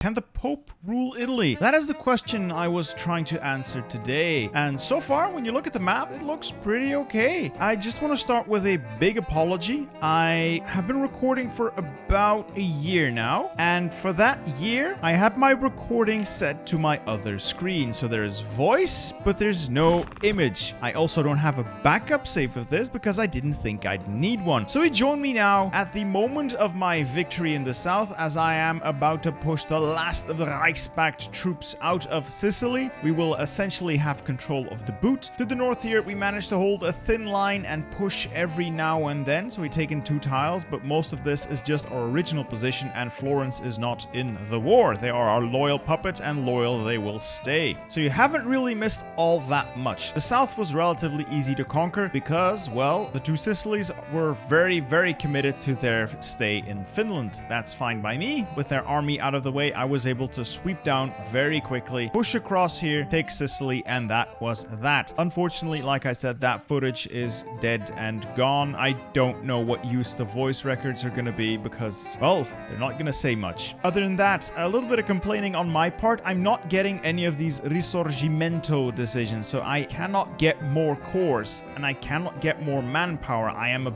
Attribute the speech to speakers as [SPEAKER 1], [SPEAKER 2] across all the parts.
[SPEAKER 1] Can the Pope rule Italy? That is the question I was trying to answer today. And so far, when you look at the map, it looks pretty okay. I just want to start with a big apology. I have been recording for about a year now. And for that year, I have my recording set to my other screen. So there is voice, but there's no image. I also don't have a backup save of this because I didn't think I'd need one. So join me now at the moment of my victory in the south as I am about to push the last of the Reichspakt troops out of Sicily. We will essentially have control of the boot. To the north here, we managed to hold a thin line and push every now and then. So we take in 2 tiles, but most of this is just our original position and Florence is not in the war. They are our loyal puppet and loyal they will stay. So you haven't really missed all that much. The south was relatively easy to conquer because, well, the 2 Sicilies were very, very committed to their stay in Finland. That's fine by me. With their army out of the way, I was able to sweep down very quickly, push across here, take Sicily, and that was that. Unfortunately, like I said, that footage is dead and gone. I don't know what use the voice records are going to be because, well, they're not going to say much. Other than that, a little bit of complaining on my part. I'm not getting any of these risorgimento decisions, so I cannot get more cores and I cannot get more manpower. I am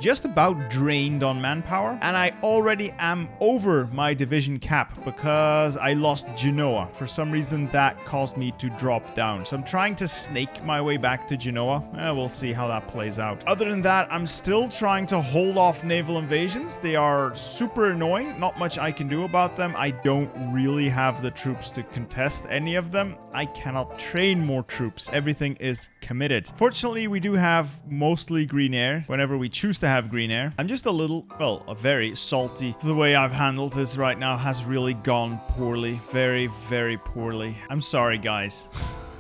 [SPEAKER 1] just about drained on manpower, and I already am over my division cap because I lost Genoa. For some reason, that caused me to drop down. So I'm trying to snake my way back to Genoa. We'll see how that plays out. Other than that, I'm still trying to hold off naval invasions. They are super annoying. Not much I can do about them. I don't really have the troops to contest any of them. I cannot train more troops. Everything is committed. Fortunately, we do have mostly green air whenever we choose to have green air. I'm just a little, well, very salty. The way I've handled this right now has really gone poorly. Very, very poorly. I'm sorry, guys.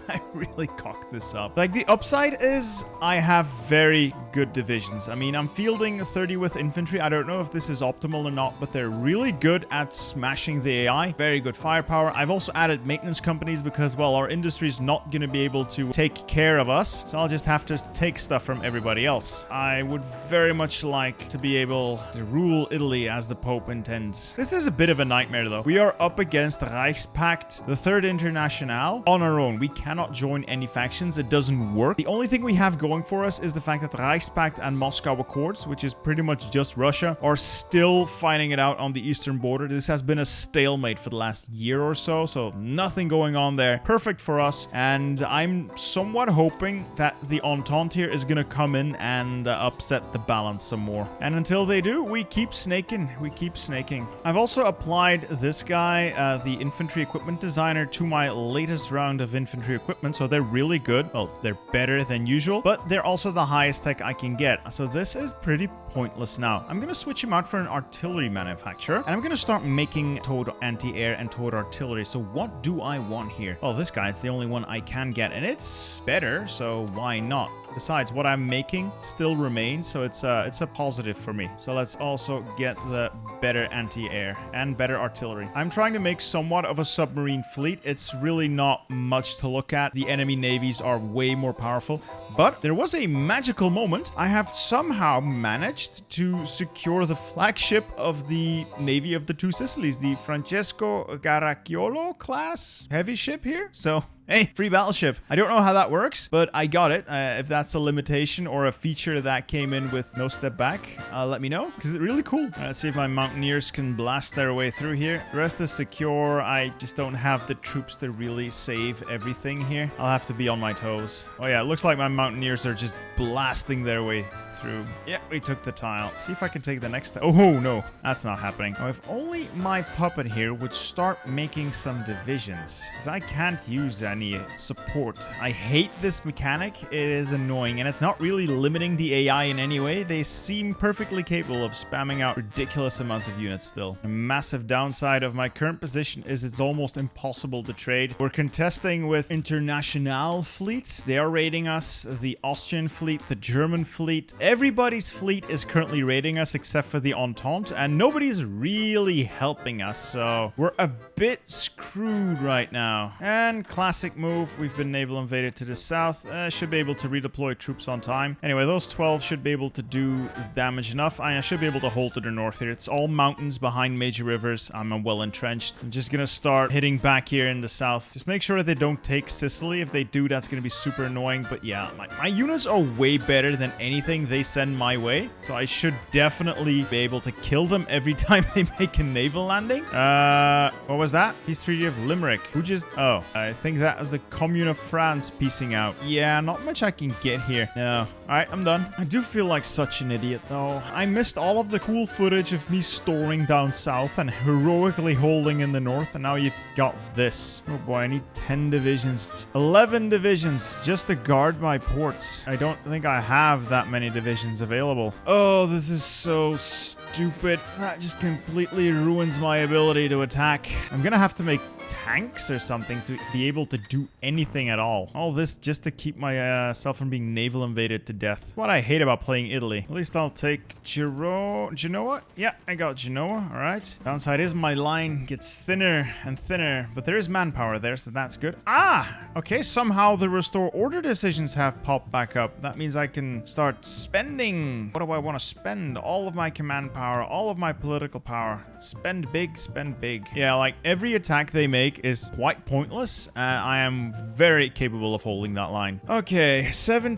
[SPEAKER 1] I really cocked this up. Like, the upside is I have very good divisions. I mean, I'm fielding 30 with infantry. I don't know if this is optimal or not, but they're really good at smashing the AI. Very good firepower. I've also added maintenance companies because, well, our industry is not going to be able to take care of us. So I'll just have to take stuff from everybody else. I would very much like to be able to rule Italy as the Pope intends. This is a bit of a nightmare, though. We are up against Reichspakt, the Third International, on our own. We cannot join any factions. It doesn't work. The only thing we have going for us is the fact that the Reichspakt and Moscow Accords, which is pretty much just Russia, are still fighting it out on the eastern border. This has been a stalemate for the last year or so, so nothing going on there. Perfect for us, and I'm somewhat hoping that the Entente here is gonna come in and upset the balance some more. And until they do, we keep snaking. We keep snaking. I've also applied this guy, the infantry equipment designer, to my latest round of infantry equipment, so they're really good. Well, they're better than usual, but they're also the highest tech I can get. So this is pretty pointless now. I'm gonna switch him out for an artillery manufacturer, and I'm gonna start making towed anti-air and towed artillery. So what do I want here? Well, this guy's the only one I can get, and it's better, so why not? Besides, what I'm making still remains, so it's a positive for me. So let's also get the better anti-air and better artillery. I'm trying to make somewhat of a submarine fleet. It's really not much to look at. The enemy navies are way more powerful, but there was a magical moment. I have somehow managed to secure the flagship of the Navy of the 2 Sicilies, the Francesco Caracciolo class heavy ship here. So hey, free battleship. I don't know how that works, but I got it. If that's a limitation or a feature that came in with no step back, let me know, because it's really cool. Let's see if my mountaineers can blast their way through here. The rest is secure. I just don't have the troops to really save everything here. I'll have to be on my toes. Oh yeah, it looks like my mountaineers are just blasting their way through. Yeah, we took the tile. Let's see if I can take the next. Oh no, that's not happening. Now, if only my puppet here would start making some divisions, because I can't use any support. I hate this mechanic. It is annoying, and it's not really limiting the AI in any way. They seem perfectly capable of spamming out ridiculous amounts of units still. A massive downside of my current position is it's almost impossible to trade. We're contesting with international fleets. They are raiding us. The Austrian fleet, the German fleet, everybody's fleet is currently raiding us except for the Entente, and nobody's really helping us, so we're a bit screwed right now. And classic move, we've been naval invaded to the south. Should be able to redeploy troops on time. Anyway, those 12 should be able to do damage enough. I should be able to hold to the north here. It's all mountains behind major rivers. I'm well entrenched. I'm just gonna start hitting back here in the south. Just make sure that they don't take Sicily. If they do, that's gonna be super annoying. But yeah, my units are way better than anything they send my way. So I should definitely be able to kill them every time they make a naval landing. What was that? Peace Treaty of Limerick. Who just... Oh, I think that was the Commune of France piecing out. Yeah, not much I can get here. No. Alright, I'm done. I do feel like such an idiot, though. I missed all of the cool footage of me storming down south and heroically holding in the north, and now you've got this. Oh boy, I need 10 divisions. 11 divisions just to guard my ports. I don't think I have that many divisions available. Oh, this is so stupid. That just completely ruins my ability to attack. I'm gonna have to make tanks or something to be able to do anything at all. All this just to keep myself from being naval invaded to death. What I hate about playing Italy. At least I'll take Genoa. Yeah, I got Genoa. All right. Downside is my line gets thinner and thinner, but there is manpower there, so that's good. Ah, okay. Somehow the restore order decisions have popped back up. That means I can start spending. What do I want to spend? All of my command power, all of my political power. Spend big, spend big. Yeah, like every attack they make is quite pointless, and I am very capable of holding that line. Okay,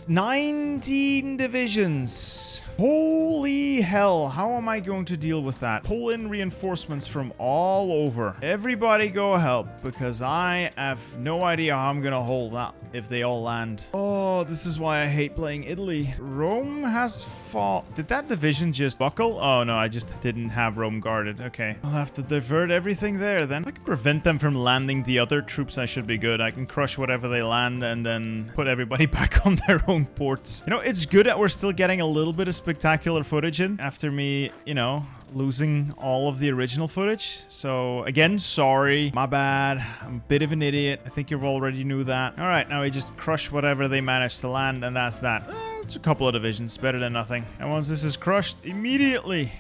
[SPEAKER 1] 19 divisions. Holy hell, how am I going to deal with that? Pull in reinforcements from all over. Everybody go help, because I have no idea how I'm gonna hold that if they all land. Oh, this is why I hate playing Italy. Rome has fought. Did that division just buckle? Oh no, I just didn't have Rome guarded. Okay, I'll have to divert everything there then. If I can prevent them from landing the other troops, I should be good. I can crush whatever they land and then put everybody back on their own ports. You know, it's good that we're still getting a little bit of spectacular footage in after me, you know, losing all of the original footage. So again, sorry, my bad. I'm a bit of an idiot. I think you already knew that. All right, now we just crush whatever they manage to land, and that's that. It's a couple of divisions, better than nothing. And once this is crushed, immediately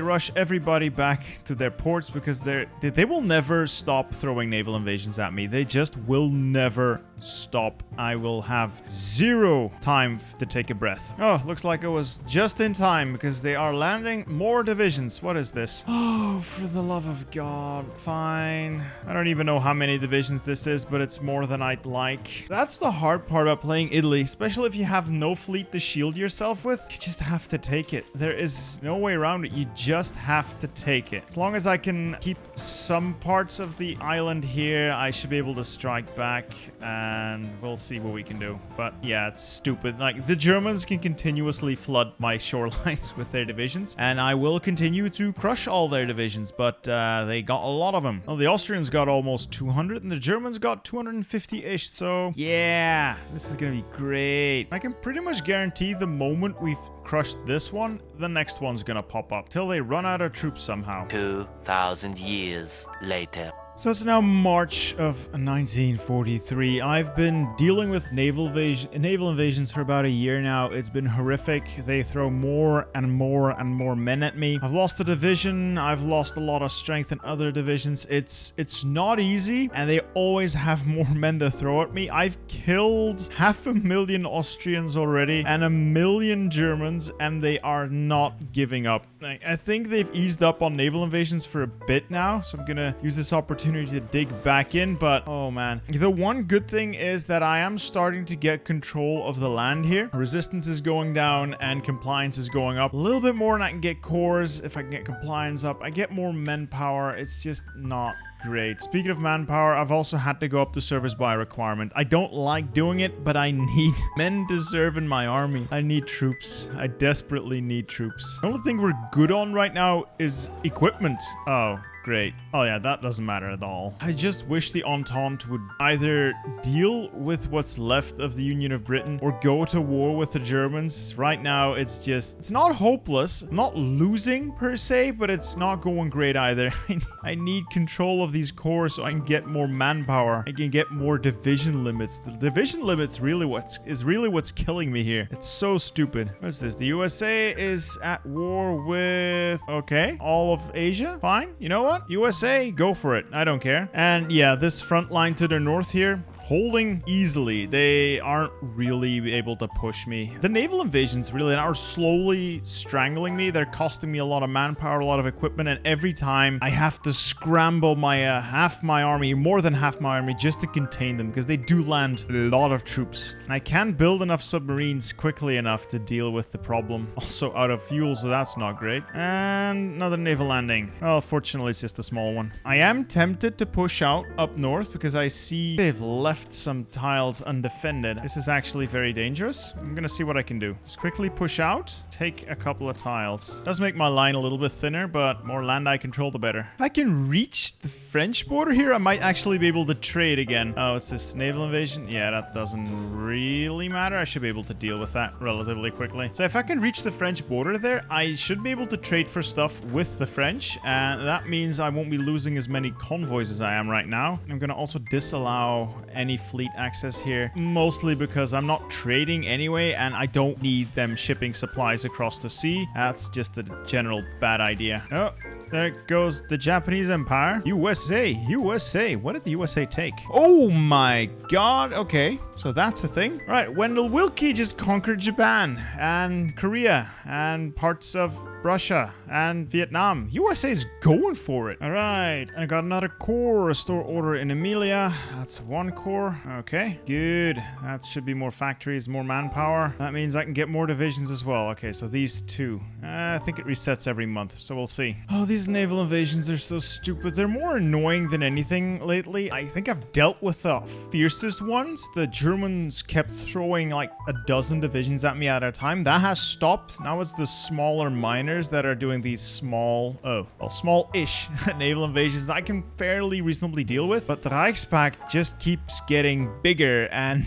[SPEAKER 1] rush everybody back to their ports, because they will never stop throwing naval invasions at me. They just will never stop. I will have zero time to take a breath. Oh, looks like it was just in time, because they are landing more divisions. What is this? Oh, for the love of God. Fine. I don't even know how many divisions this is, but it's more than I'd like. That's the hard part about playing Italy, especially if you have no fleet to shield yourself with. You just have to take it. There is no way around it. You just have to take it. As long as I can keep some parts of the island here, I should be able to strike back, and we'll see what we can do. But yeah, it's stupid. Like, the Germans can continuously flood my shorelines with their divisions, and I will continue to crush all their divisions, but they got a lot of them. Well, the Austrians got almost 200, and the Germans got 250-ish, so yeah, this is gonna be great. I can pretty much guarantee the moment we've crushed this one, the next one's gonna pop up till they run out of troops somehow.
[SPEAKER 2] 2,000 years later.
[SPEAKER 1] So it's now March of 1943. I've been dealing with naval invasions for about a year now. It's been horrific. They throw more and more and more men at me. I've lost a division. I've lost a lot of strength in other divisions. It's not easy, and they always have more men to throw at me. I've killed 500,000 Austrians already and 1 million Germans, and they are not giving up. I think they've eased up on naval invasions for a bit now, so I'm gonna use this opportunity to dig back in. But oh man, the one good thing is that I am starting to get control of the land here. Resistance is going down and compliance is going up a little bit more, and I can get cores. If I can get compliance up, I get more manpower. It's just not great. Speaking of manpower, I've also had to go up the service by requirement. I don't like doing it, but I need men to serve in my army. I need troops. I desperately need troops. The only thing we're good on right now is equipment. Oh, great. Oh yeah, that doesn't matter at all. I just wish the Entente would either deal with what's left of the Union of Britain or go to war with the Germans. Right now, it's not hopeless. I'm not losing per se, but it's not going great either. I need control of these corps so I can get more manpower. I can get more division limits. The division limits really what's killing me here. It's so stupid. What's this? The USA is at war with, okay, all of Asia. Fine. You know what? what? USA, go for it. I don't care. And yeah, this front line to the north here, holding easily. They aren't really able to push me. The naval invasions really are slowly strangling me. They're costing me a lot of manpower, a lot of equipment, and every time I have to scramble my half my army, more than half my army, just to contain them, because they do land a lot of troops. And I can't build enough submarines quickly enough to deal with the problem. Also out of fuel, so that's not great. And another naval landing. Well, fortunately, it's just a small one. I am tempted to push out up north because I see they've left some tiles undefended. This is actually very dangerous. I'm gonna see what I can do. Just quickly push out, take a couple of tiles. Does make my line a little bit thinner, but more land I control, the better. If I can reach the French border here, I might actually be able to trade again. Oh, it's this naval invasion? Yeah, that doesn't really matter. I should be able to deal with that relatively quickly. So if I can reach the French border there, I should be able to trade for stuff with the French, and that means I won't be losing as many convoys as I am right now. I'm gonna also disallow any fleet access here, mostly because I'm not trading anyway, and I don't need them shipping supplies across the sea. That's just a general bad idea. Oh, there goes the Japanese Empire. USA, USA. What did the USA take? Oh my god. Okay, so that's a thing. All right, Wendell Willkie just conquered Japan and Korea and parts of Russia and Vietnam. USA's going for it. All right, I got another corps. Restore order in Emilia. That's one corps. Okay, good. That should be more factories, more manpower. That means I can get more divisions as well. Okay, so these two. I think it resets every month, so we'll see. Oh, these naval invasions are so stupid. They're more annoying than anything lately. I think I've dealt with the fiercest ones. The Germans kept throwing like a dozen divisions at me at a time. That has stopped. Now it's the smaller miners that are doing these small-ish naval invasions that I can fairly reasonably deal with, but the Reichspakt just keeps getting bigger, and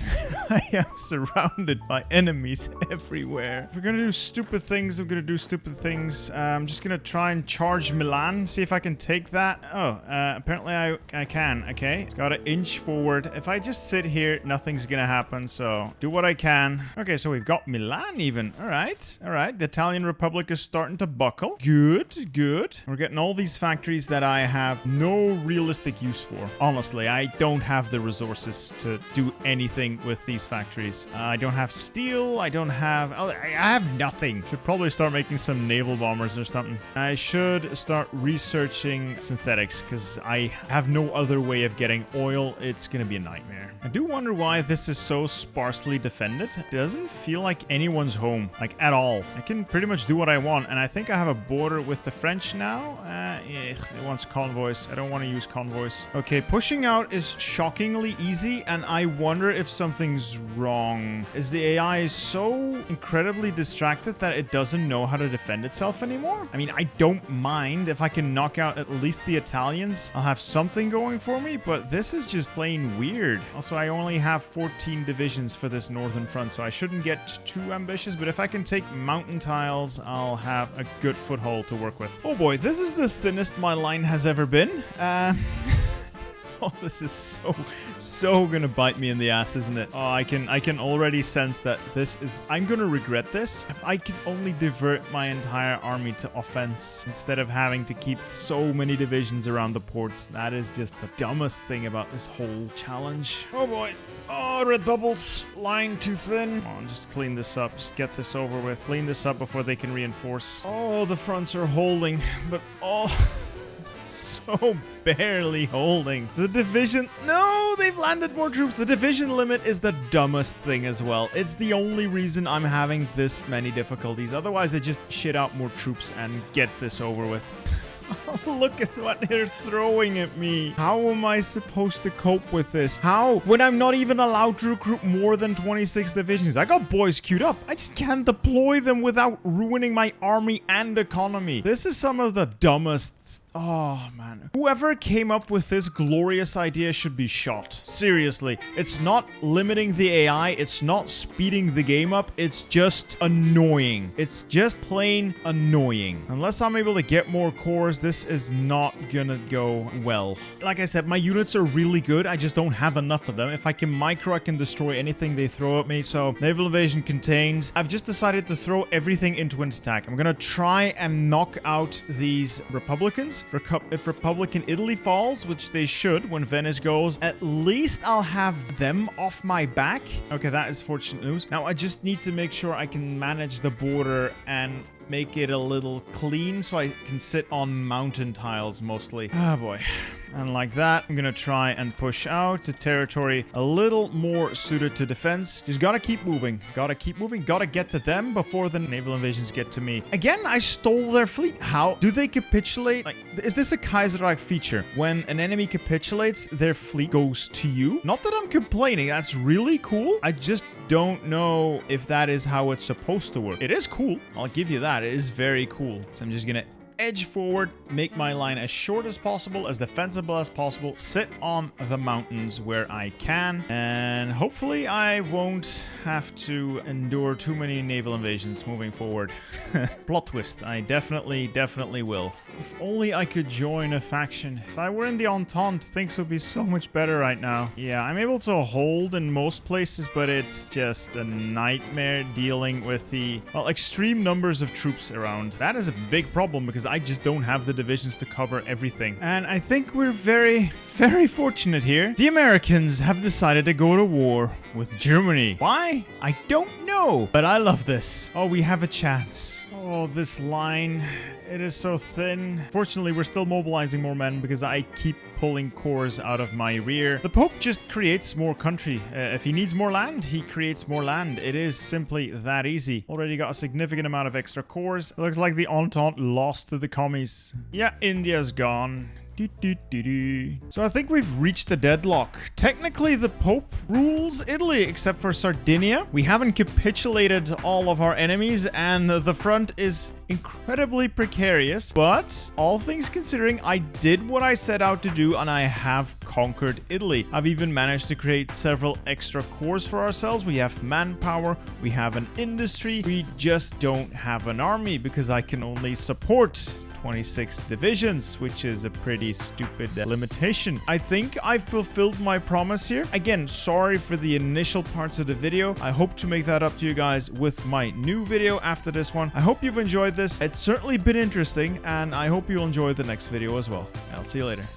[SPEAKER 1] I am surrounded by enemies everywhere. If we're gonna do stupid things, I'm gonna do stupid things. I'm just gonna try and charge Milan, see if I can take that. Oh, apparently I can. Okay, it's got to inch forward. If I just sit here, nothing's gonna happen, so do what I can. Okay, so we've got Milan even. All right. The Italian Republic is starting to buckle. Good. We're getting all these factories that I have no realistic use for. Honestly, I don't have the resources to do anything with these factories. I don't have steel. I have nothing. Should probably start making some naval bombers or something. I should start researching synthetics because I have no other way of getting oil. It's gonna be a nightmare. I do wonder why this is so sparsely defended. It doesn't feel like anyone's home, like at all. I can pretty much do what I want, and I think I have a border with the French now. It wants convoys. I don't want to use convoys. Okay, pushing out is shockingly easy, and I wonder if something's wrong. Is the AI so incredibly distracted that it doesn't know how to defend itself anymore? I mean, I don't mind if I can knock out at least the Italians. I'll have something going for me, but this is just plain weird. Also, I only have 14 divisions for this northern front, so I shouldn't get too ambitious, but if I can take mountain tiles, I'll have a good foothold to work with. Oh boy, this is the thinnest my line has ever been. Oh, this is so gonna bite me in the ass, isn't it? Oh, I can already sense that I'm gonna regret this. If I could only divert my entire army to offense instead of having to keep so many divisions around the ports. That is just the dumbest thing about this whole challenge. Oh boy. Oh, red bubbles. Lying too thin. Come on, just clean this up. Just get this over with. Clean this up before they can reinforce. Oh, the fronts are holding, but so barely holding. The division... No, they've landed more troops. The division limit is the dumbest thing as well. It's the only reason I'm having this many difficulties. Otherwise, they just shit out more troops and get this over with. Look at what they're throwing at me. How am I supposed to cope with this? How? When I'm not even allowed to recruit more than 26 divisions. I got boys queued up. I just can't deploy them without ruining my army and economy. This is some of the dumbest... Oh, man. Whoever came up with this glorious idea should be shot. Seriously. It's not limiting the AI. It's not speeding the game up. It's just annoying. It's just plain annoying. Unless I'm able to get more cores Wars, this is not gonna go well. Like I said, my units are really good. I just don't have enough of them. If I can micro, I can destroy anything they throw at me. So naval invasion contained. I've just decided to throw everything into an attack. I'm gonna try and knock out these Republicans. If Republican Italy falls, which they should when Venice goes, at least I'll have them off my back. Okay, that is fortunate news. Now I just need to make sure I can manage the border and make it a little clean so I can sit on mountain tiles mostly. Ah, boy. And like that, I'm gonna try and push out the territory a little more suited to defense. Just gotta keep moving. Gotta keep moving. Gotta get to them before the naval invasions get to me. Again, I stole their fleet. How do they capitulate? Like, is this a Kaiserreich feature? When an enemy capitulates, their fleet goes to you? Not that I'm complaining. That's really cool. I just don't know if that is how it's supposed to work. It is cool. I'll give you that. It is very cool. So I'm just gonna edge forward, make my line as short as possible, as defensible as possible, sit on the mountains where I can, and hopefully I won't have to endure too many naval invasions moving forward. Plot twist, I definitely will. If only I could join a faction. If I were in the Entente, things would be so much better right now. Yeah, I'm able to hold in most places, but it's just a nightmare dealing with the, well, extreme numbers of troops around. That is a big problem because I just don't have the divisions to cover everything. And I think we're very fortunate here. The Americans have decided to go to war with Germany. Why? I don't know, but I love this. Oh, we have a chance. Oh, this line, it is so thin. Fortunately, we're still mobilizing more men because I keep pulling cores out of my rear. The Pope just creates more country. If he needs more land, he creates more land. It is simply that easy. Already got a significant amount of extra cores. It looks like the Entente lost to the commies. Yeah, India's gone. So I think we've reached the deadlock. Technically, the Pope rules Italy, except for Sardinia. We haven't capitulated all of our enemies, and the front is incredibly precarious. But all things considering, I did what I set out to do, and I have conquered Italy. I've even managed to create several extra cores for ourselves. We have manpower, we have an industry. We just don't have an army because I can only support 26 divisions, which is a pretty stupid limitation. I think I fulfilled my promise here. Again, sorry for the initial parts of the video. I hope to make that up to you guys with my new video after this one. I hope you've enjoyed this. It's certainly been interesting, and I hope you'll enjoy the next video as well. I'll see you later.